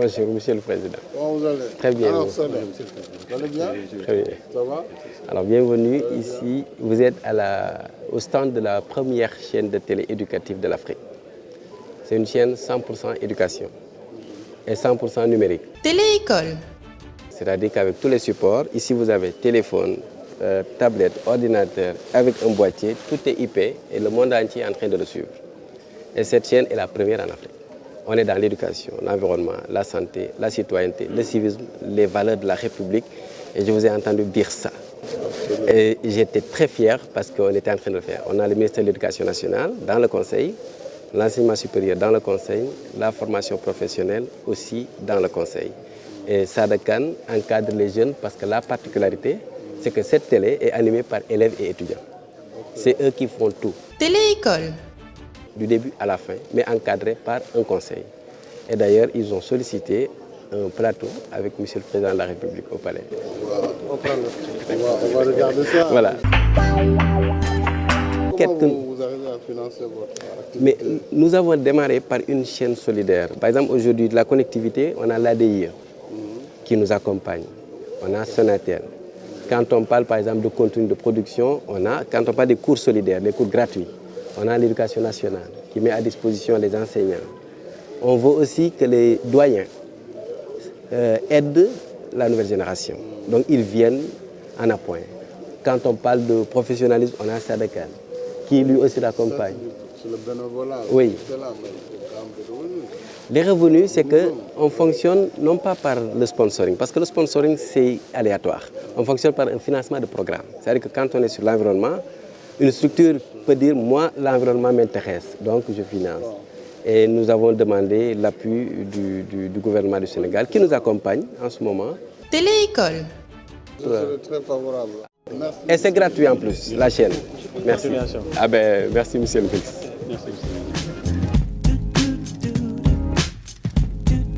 Bonjour, Monsieur le Président. Comment vous allez? Très bien. Alors, ça va. Vous allez bien? Très bien. Ça va? Alors, bienvenue ici. Vous êtes au stand de la première chaîne de télé éducative de l'Afrique. C'est une chaîne 100% éducation et 100% numérique. Télé-école. C'est-à-dire qu'avec tous les supports, ici vous avez téléphone, tablette, ordinateur, avec un boîtier, tout est IP et le monde entier est en train de le suivre. Et cette chaîne est la première en Afrique. On est dans l'éducation, l'environnement, la santé, la citoyenneté, le civisme, les valeurs de la République. Et je vous ai entendu dire ça. Et j'étais très fier parce qu'on était en train de le faire. On a le ministère de l'Éducation nationale dans le conseil, l'enseignement supérieur dans le conseil, la formation professionnelle aussi dans le conseil. Et Sadakan encadre les jeunes parce que la particularité, c'est que cette télé est animée par élèves et étudiants. C'est eux qui font tout. Télé-école. Du début à la fin, mais encadré par un conseil. Et d'ailleurs, ils ont sollicité un plateau avec M. le Président de la République au palais. On va regarder ça. Voilà. Comment vous arrivez à financer votre activité? Mais nous avons démarré par une chaîne solidaire. Par exemple, aujourd'hui, de la connectivité, on a l'ADIE qui nous accompagne. On a Sonatel. Quand on parle, par exemple, de contenu de production, quand on parle des cours solidaires, des cours gratuits, on a l'éducation nationale qui met à disposition les enseignants. On veut aussi que les doyens aident la nouvelle génération. Donc ils viennent en appoint. Quand on parle de professionnalisme, on a Sadakan qui lui aussi l'accompagne. C'est le bénévolat. Oui. C'est là, mais il faut quand même des revenus. Les revenus, c'est qu'on fonctionne non pas par le sponsoring, parce que le sponsoring, c'est aléatoire. On fonctionne par un financement de programme. C'est-à-dire que quand on est sur l'environnement, une structure peut dire, moi, l'environnement m'intéresse, donc je finance. Et nous avons demandé l'appui du gouvernement du Sénégal, qui nous accompagne en ce moment. Télé-école. C'est très favorable. Merci. Et c'est gratuit en plus, la chaîne. Merci. Ah ben, merci, monsieur le ministre. Merci.